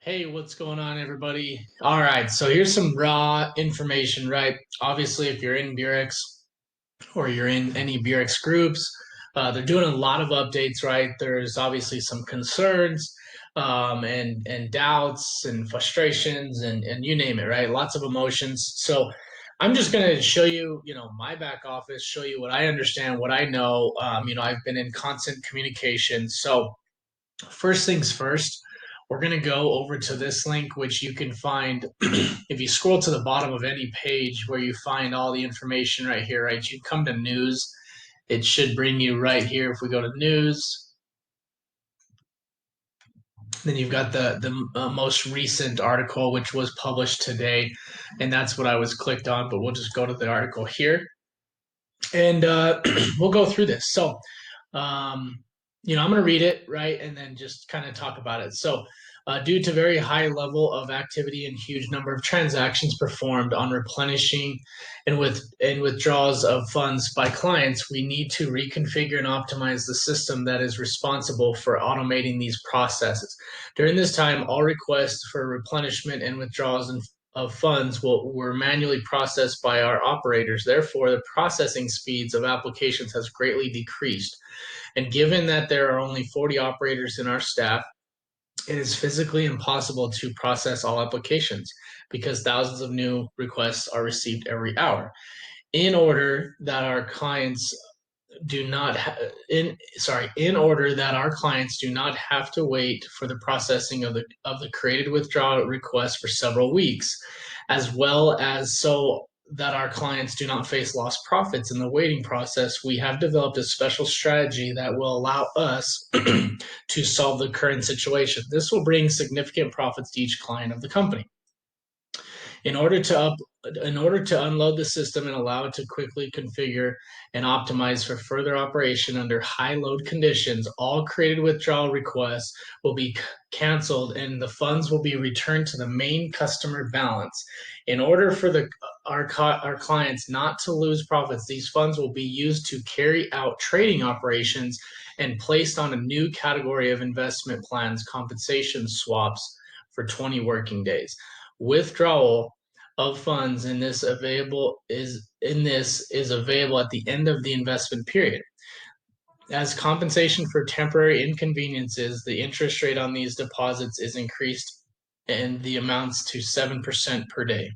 Hey, what's going on, everybody? All right, so here's some raw information, right? Obviously, if you're in Beurax or you're in any Beurax groups, they're doing a lot of updates, right? There's obviously some concerns and doubts and frustrations and you name it, right? Lots of emotions. So I'm just going to show you, my back office, show you what I understand, what I know. I've been in constant communication. So first things first, we're going to go over to this link, which you can find if you scroll to the bottom of any page where you find all the information right here, right? You come to news, it should bring you right here. If we go to news, then you've got the most recent article, which was published today, and that's what I was clicked on. But we'll just go to the article here, and we'll go through this. So, um, I'm going to read it, right, and then just kind of talk about it. So, due to very high level of activity and huge number of transactions performed on replenishing and withdrawals of funds by clients, we need to reconfigure and optimize the system that is responsible for automating these processes. During this time, all requests for replenishment and withdrawals of funds were manually processed by our operators. Therefore, the processing speeds of applications has greatly decreased. And given that there are only 40 operators in our staff, it is physically impossible to process all applications because thousands of new requests are received every hour. In order that our clients do not in order that our clients do not have to wait for the processing of the created withdrawal request for several weeks, as well as so that our clients do not face lost profits in the waiting process, we have developed a special strategy that will allow us to solve the current situation. This will bring significant profits to each client of the company. In order to unload the system and allow it to quickly configure and optimize for further operation under high load conditions, all created withdrawal requests will be canceled and the funds will be returned to the main customer balance. In order for our clients not to lose profits, these funds will be used to carry out trading operations and placed on a new category of investment plans, compensation swaps for 20 working days. Withdrawal of funds in this is available at the end of the investment period. As compensation for temporary inconveniences, the interest rate on these deposits is increased and the amounts to 7% per day.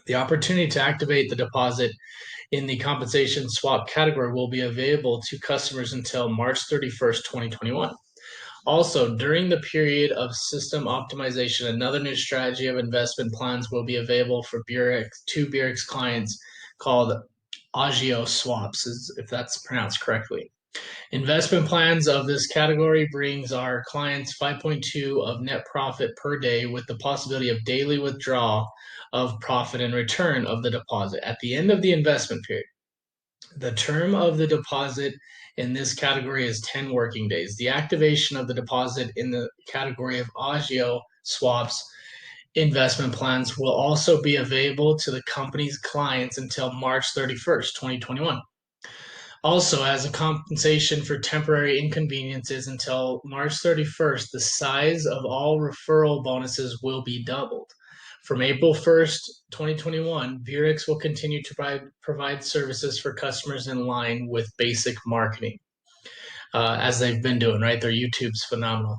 The opportunity to activate the deposit in the compensation swap category will be available to customers until March 31st, 2021. Also, during the period of system optimization, another new strategy of investment plans will be available for Beurax clients called Agio swaps, if that's pronounced correctly. Investment plans of this category brings our clients 5.2 of net profit per day with the possibility of daily withdrawal of profit and return of the deposit at the end of the investment period. The term of the deposit in this category is 10 working days. The activation of the deposit in the category of Agio swaps investment plans will also be available to the company's clients until March 31st, 2021. Also, as a compensation for temporary inconveniences until March 31st, the size of all referral bonuses will be doubled. From April 1st, 2021, Beurax will continue to provide services for customers in line with basic marketing, as they've been doing, right? Their YouTube's phenomenal.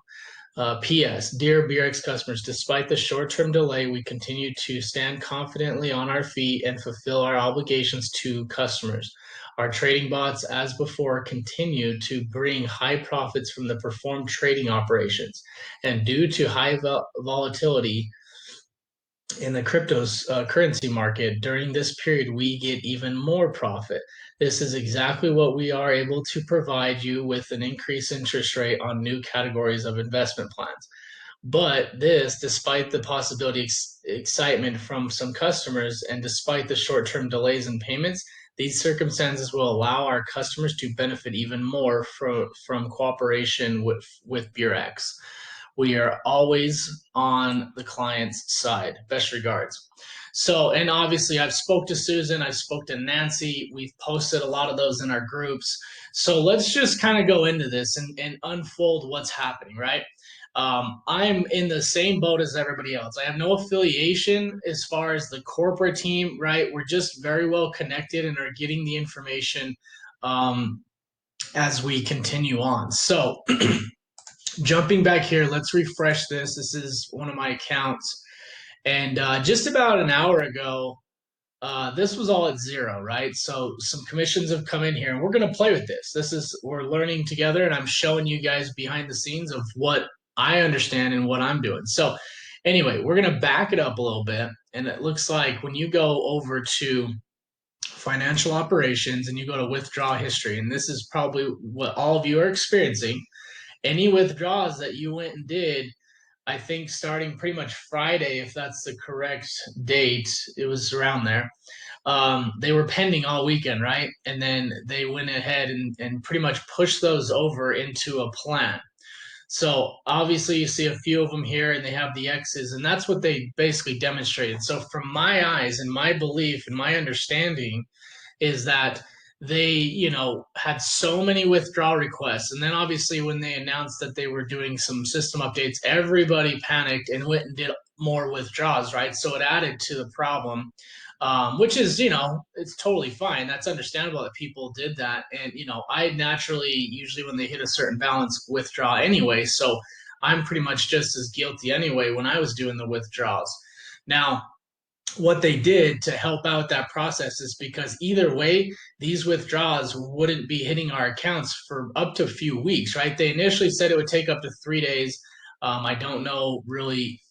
P.S. Dear Beurax customers, despite the short-term delay, we continue to stand confidently on our feet and fulfill our obligations to customers. Our trading bots, as before, continue to bring high profits from the performed trading operations. And due to high volatility in the currency market during this period, we get even more profit. This is exactly what we are able to provide you with an increased interest rate on new categories of investment plans. But this, despite the possibility excitement from some customers and despite the short-term delays in payments, these circumstances will allow our customers to benefit even more from cooperation with Beurax. We are always on the client's side. Best regards. So, and obviously I've spoke to Susan, I've spoke to Nancy, we've posted a lot of those in our groups. So let's just kind of go into this and unfold what's happening, right? I'm in the same boat as everybody else. I have no affiliation as far as the corporate team, right? We're just very well connected and are getting the information um, as we continue on. So, jumping back here, let's refresh this. This is one of my accounts. And just about an hour ago, this was all at zero, right? So some commissions have come in here, and we're going to play with this. We're learning together, and I'm showing you guys behind the scenes of what I understand and what I'm doing. So anyway, we're going to back it up a little bit, and it looks like when you go over to financial operations and you go to withdrawal history, and this is probably what all of you are experiencing. Any withdrawals that you went and did, I think starting pretty much Friday, if that's the correct date, it was around there. They were pending all weekend, right? And then they went ahead and pretty much pushed those over into a plan. So obviously, you see a few of them here, and they have the X's, and that's what they basically demonstrated. So, from my eyes and my belief and my understanding, is that they, had so many withdrawal requests. And then obviously when they announced that they were doing some system updates, everybody panicked and went and did more withdrawals, right? So it added to the problem, which is, it's totally fine. That's understandable that people did that. And, I naturally, usually when they hit a certain balance, withdraw anyway. So I'm pretty much just as guilty anyway when I was doing the withdrawals. Now, what they did to help out that process is because either way, these withdrawals wouldn't be hitting our accounts for up to a few weeks, right? They initially said it would take up to 3 days. I don't know really,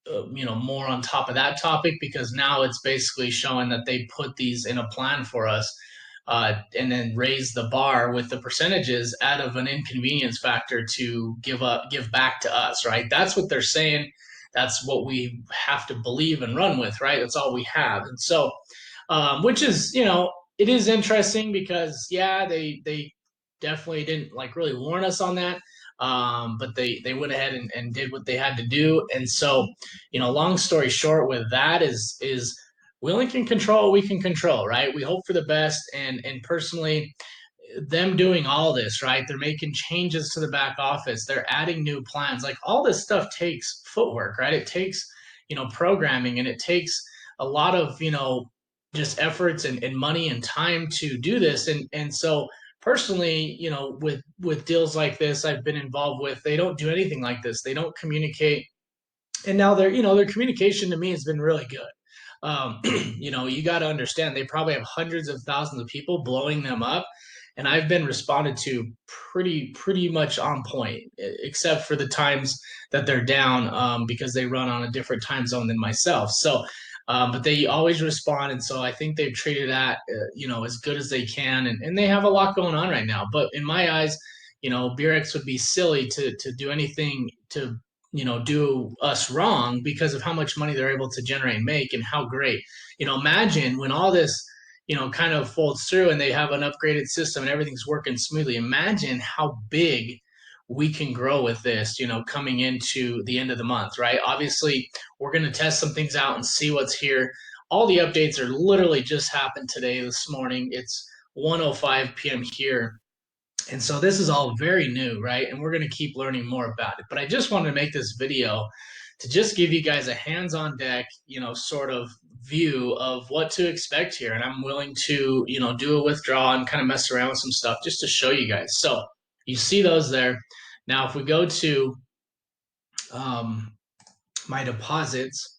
more on top of that topic because now it's basically showing that they put these in a plan for us. And then raise the bar with the percentages out of an inconvenience factor to give back to us, right? That's what they're saying. That's what we have to believe and run with, right? That's all we have. And so, which is, it is interesting because, yeah, they definitely didn't like really warn us on that. But they went ahead and did what they had to do. And so, long story short with that is we only can control what we can control, right? We hope for the best. And personally, them doing all this, right? They're making changes to the back office. They're adding new plans. Like all this stuff takes footwork, right? It takes, programming, and it takes a lot of, just efforts and money and time to do this. And so personally, with deals like this I've been involved with, they don't do anything like this. They don't communicate. And now their communication to me has been really good. You got to understand they probably have hundreds of thousands of people blowing them up, and I've been responded to pretty much on point, except for the times that they're down because they run on a different time zone than myself. So, but they always respond, and so I think they've treated that as good as they can, and they have a lot going on right now. But in my eyes, Beurax would be silly to do anything to do us wrong because of how much money they're able to generate and make and how great. Imagine when all this, kind of folds through and they have an upgraded system and everything's working smoothly. Imagine how big we can grow with this, coming into the end of the month, right? Obviously, we're going to test some things out and see what's here. All the updates are literally just happened today, this morning. It's 1:05 p.m. here, and so this is all very new, right? And we're going to keep learning more about it. But I just wanted to make this video to just give you guys a hands-on deck, sort of view of what to expect here. And I'm willing to, do a withdrawal and kind of mess around with some stuff just to show you guys. So you see those there. Now, if we go to my deposits,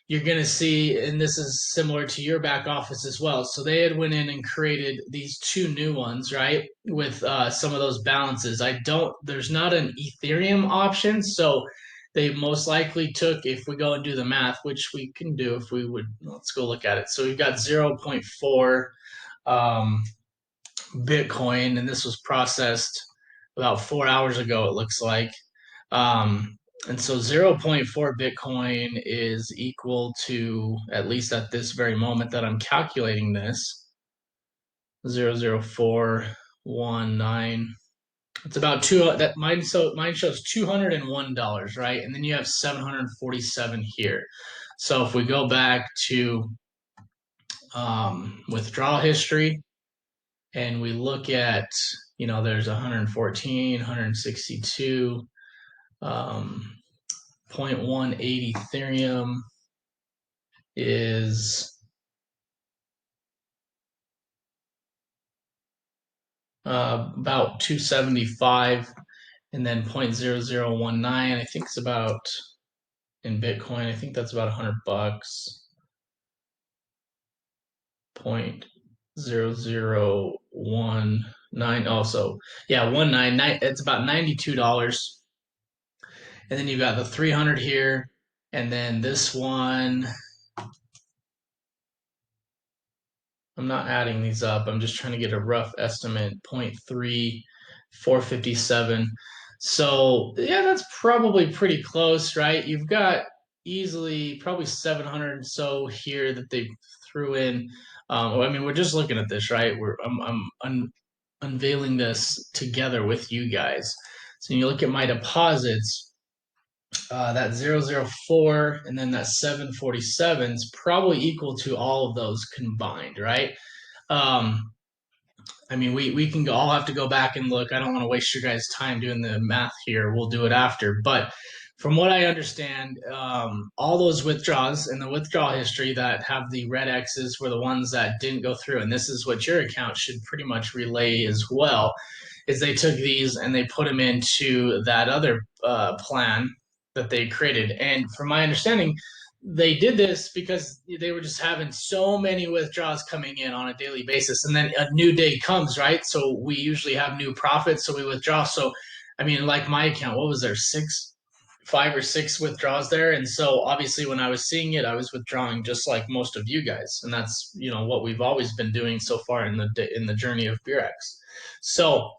you're going to see, and this is similar to your back office as well. So they had went in and created these two new ones, right? With some of those balances. There's not an Ethereum option. So they most likely took, if we go and do the math, which we can do if we would, let's go look at it. So we've got 0.4 Bitcoin, and this was processed about 4 hours ago, it looks like. And so 0.4 Bitcoin is equal to, at least at this very moment that I'm calculating this, 0.0419. It's about that mine. So mine shows $201, right? And then you have 747 here. So if we go back to withdrawal history and we look at, there's 114, 162. Um, 0.18 Ethereum is about 275, and then 0.0019, I think it's about in Bitcoin, I think that's about $100. 0.0019. Also, yeah, 199. It's about $92. And then you got the 300 here, and then this one. I'm not adding these up. I'm just trying to get a rough estimate. 0.3457. So yeah, that's probably pretty close, right? You've got easily probably 700 or so here that they threw in. I mean, we're just looking at this, right? I'm unveiling this together with you guys. So you look at my deposits, that 004 and then that 747 is probably equal to all of those combined, right? Um, I mean, we can all have to go back and look. I don't want to waste your guys' time doing the math here. We'll do it after. But from what I understand, all those withdrawals in the withdrawal history that have the red X's were the ones that didn't go through. And this is what your account should pretty much relay as well, is they took these and they put them into that other plan that they created. And from my understanding, they did this because they were just having so many withdrawals coming in on a daily basis, and then a new day comes, right? So we usually have new profits, so we withdraw. So I mean, like my account, what was there, 5 or 6 withdrawals there? And so obviously when I was seeing it, I was withdrawing just like most of you guys, and that's what we've always been doing so far in the journey of Beurax. So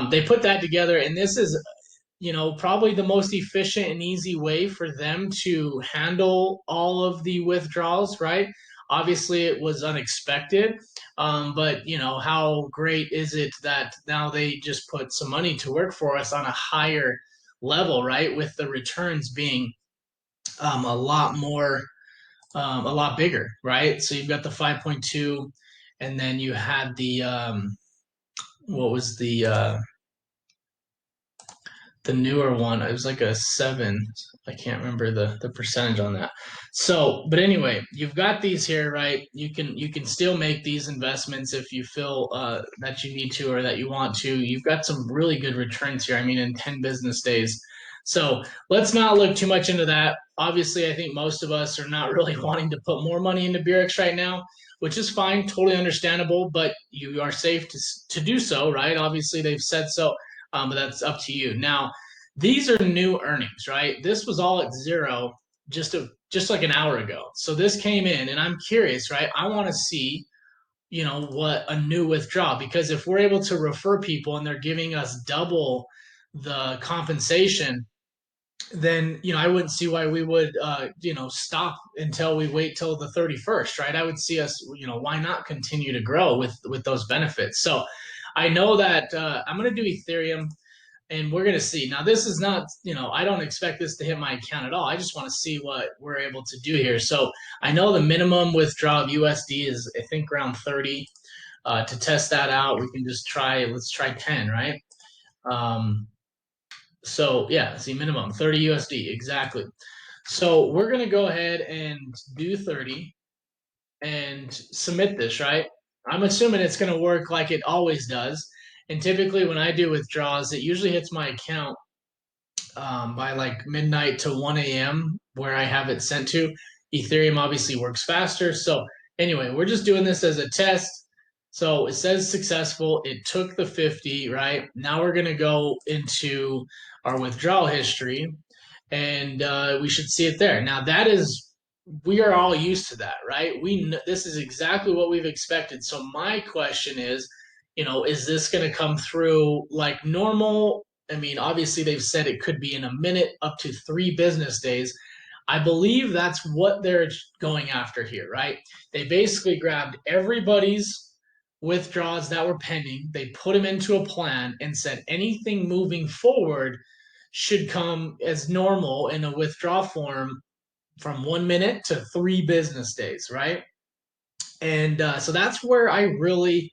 they put that together, and this is probably the most efficient and easy way for them to handle all of the withdrawals, right? Obviously, it was unexpected, but how great is it that now they just put some money to work for us on a higher level, right? With the returns being a lot more, a lot bigger, right? So you've got the 5.2, and then you had the what was the newer one. It was like a 7. I can't remember the percentage on that. So but anyway, you've got these here, right? You can still make these investments if you feel that you need to or that you want to. You've got some really good returns here, I mean, in 10 business days. So let's not look too much into that. Obviously, I think most of us are not really wanting to put more money into Beurax right now, which is fine, totally understandable, but you are safe to do so, right? Obviously, they've said so, but that's up to you. Now, these are new earnings, right? This was all at zero just like an hour ago. So this came in, and I'm curious, right? I want to see, what a new withdrawal, because if we're able to refer people and they're giving us double the compensation, then I wouldn't see why we would stop until we wait till the 31st, right? I would see us, why not continue to grow with those benefits. So I know that I'm going to do Ethereum, and we're going to see. Now, this is not, I don't expect this to hit my account at all. I just want to see what we're able to do here. So I know the minimum withdrawal of USD is, I think, around 30. To test that out, we can just let's try 10, right? Um, so yeah, see, minimum 30 USD, exactly. So we're going to go ahead and do 30 and submit this, right? I'm assuming it's going to work like it always does. And typically, when I do withdrawals, it usually hits my account by like midnight to 1 a.m. where I have it sent to. Ethereum obviously works faster. So, anyway, we're just doing this as a test. So, it says successful. It took the 50, right? Now we're going to go into our withdrawal history, and we should see it there. Now, we are all used to that, right? This is exactly what we've expected. So, my question is this going to come through like normal? I mean, obviously, they've said it could be in a minute, up to 3 business days. I believe that's what they're going after here, right? They basically grabbed everybody's withdrawals that were pending, they put them into a plan, and said anything moving forward should come as normal in a withdrawal form from 1 minute to 3 business days, right? And so that's where I really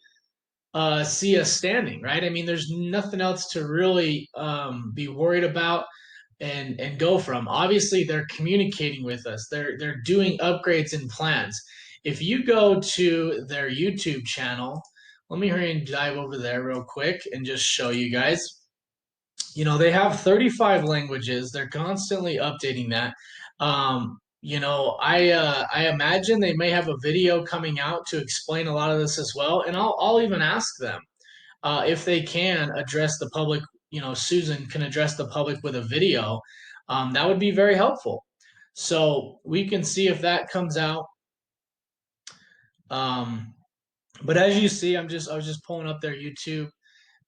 see us standing, right? I mean, there's nothing else to really be worried about. and go from. Obviously, they're communicating with us. They're doing upgrades and plans. If you go to their YouTube channel, let me hurry and dive over there real quick and just show you guys. They have 35 languages. They're constantly updating that. I imagine they may have a video coming out to explain a lot of this as well, and I'll even ask them if they can address the public. Susan can address the public with a video. That would be very helpful. So we can see if that comes out. But as you see, I was just pulling up their YouTube.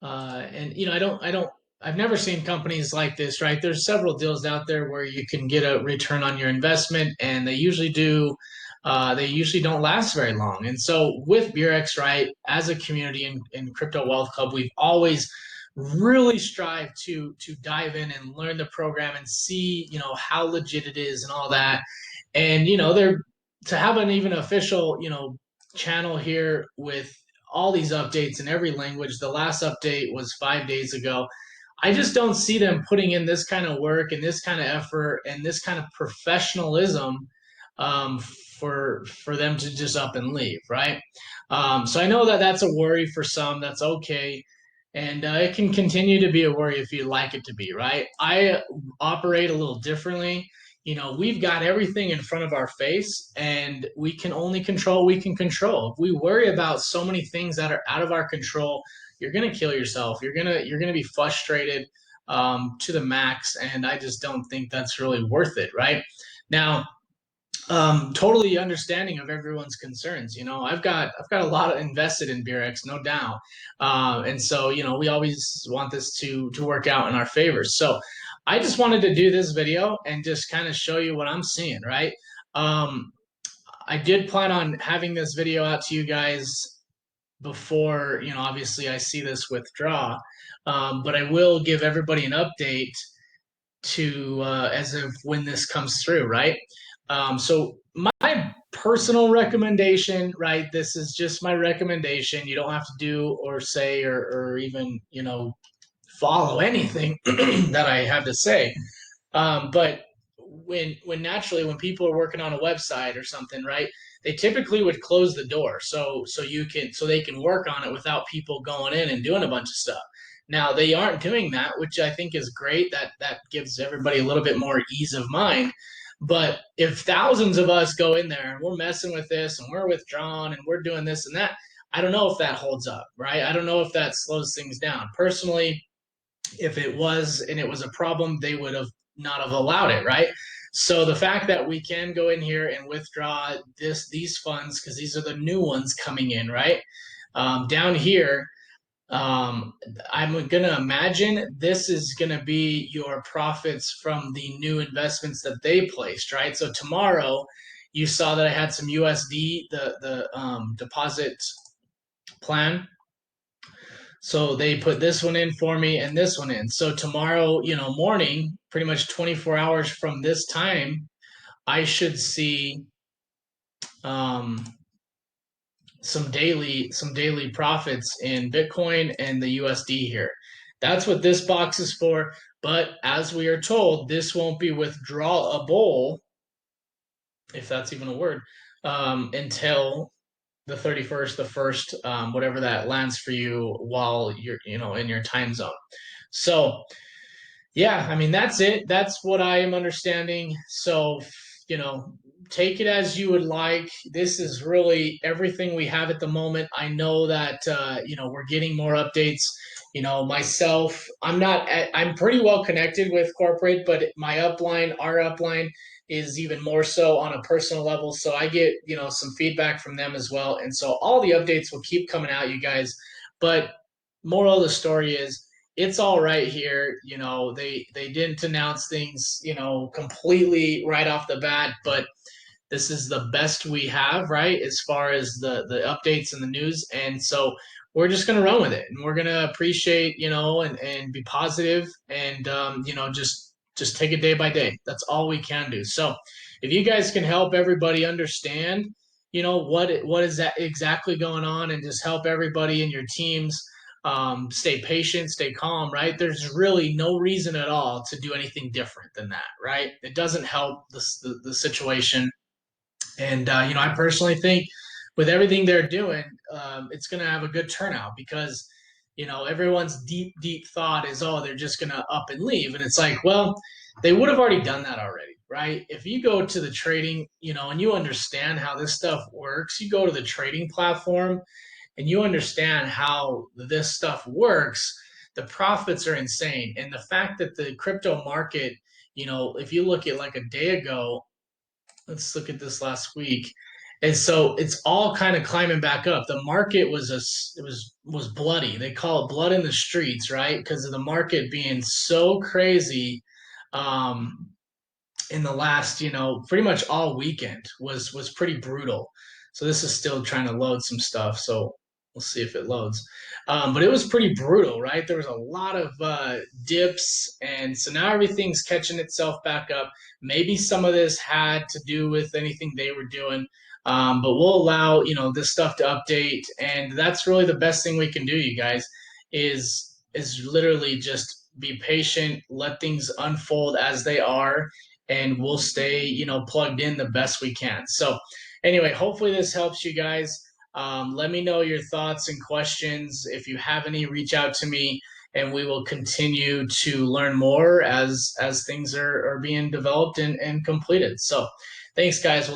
And I've never seen companies like this, right? There's several deals out there where you can get a return on your investment, and they usually do. They usually don't last very long. And so with Beurax, right, as a community in Crypto Wealth Club, we've always really strive to dive in and learn the program and see how legit it is and all that. And they're to have an even official channel here with all these updates in every language. The last update was 5 days ago. I just don't see them putting in this kind of work and this kind of effort and this kind of professionalism um, for them to just up and leave, right? So I know that that's a worry for some. That's okay. And it can continue to be a worry if you like it to be, right? I operate a little differently. We've got everything in front of our face, and we can only control what we can control. If we worry about so many things that are out of our control, you're gonna kill yourself. You're gonna be frustrated to the max, and I just don't think that's really worth it, right? Now, totally understanding of everyone's concerns. I've got a lot of invested in Beurax, no doubt, and so we always want this to work out in our favor. So I just wanted to do this video and just kind of show you what I'm seeing. Right. Um, I did plan on having this video out to you guys before obviously I see this withdraw, but I will give everybody an update to as of when this comes through, right? So my personal recommendation, right? This is just my recommendation. You don't have to do or say or even follow anything that I have to say. But when naturally when people are working on a website or something, right? They typically would close the door so they can work on it without people going in and doing a bunch of stuff. Now they aren't doing that, which I think is great. That gives everybody a little bit more ease of mind. But if thousands of us go in there and we're messing with this and we're withdrawn and we're doing this and that, I don't know if that holds up, right? I don't know if that slows things down. Personally, if it was and it was a problem, they would have not have allowed it, right? So the fact that we can go in here and withdraw these funds because these are the new ones coming in, right? Down here, I'm going to imagine this is going to be your profits from the new investments that they placed, right? So tomorrow, you saw that I had some USD, the deposit plan. So they put this one in for me and this one in. So tomorrow, morning, pretty much 24 hours from this time, I should see um, some daily profits in Bitcoin and the USD here. That's what this box is for. But as we are told, this won't be withdrawable, if that's even a word, until the 31st, the first, whatever that lands for you while you're, in your time zone. So, yeah, I mean, that's it. That's what I am understanding. So, you know, take it as you would like. This is really everything we have at the moment. I know that, we're getting more updates. Myself, I'm pretty well connected with corporate, but our upline, is even more so on a personal level. So I get, some feedback from them as well. And so all the updates will keep coming out, you guys. But moral of the story is it's all right here. They didn't announce things, completely right off the bat, but this is the best we have, right, as far as the updates and the news. And so we're just going to run with it, and we're going to appreciate, and be positive, and just take it day by day. That's all we can do. So if you guys can help everybody understand, what is that exactly going on, and just help everybody in your teams stay patient, stay calm, right? There's really no reason at all to do anything different than that, right? It doesn't help the situation. And I personally think with everything they're doing, it's going to have a good turnout because everyone's deep thought is, oh, they're just going to up and leave, and it's like, well, they would have already done that already, right? If you go to the trading, and you understand how this stuff works, you go to the trading platform and you understand how this stuff works, the profits are insane. And the fact that the crypto market, if you look at like a day ago, let's look at this last week. And so it's all kind of climbing back up. The market was bloody. They call it blood in the streets, right? Because of the market being so crazy. Um, in the last, pretty much all weekend was pretty brutal. So this is still trying to load some stuff. So we'll see if it loads. But it was pretty brutal, right? There was a lot of dips, and so now everything's catching itself back up. Maybe some of this had to do with anything they were doing. But we'll allow this stuff to update, and that's really the best thing we can do, you guys, is literally just be patient, let things unfold as they are, and we'll stay, plugged in the best we can. So anyway, hopefully this helps you guys. Let me know your thoughts and questions. If you have any, reach out to me, and we will continue to learn more as things are being developed and completed. So thanks, guys.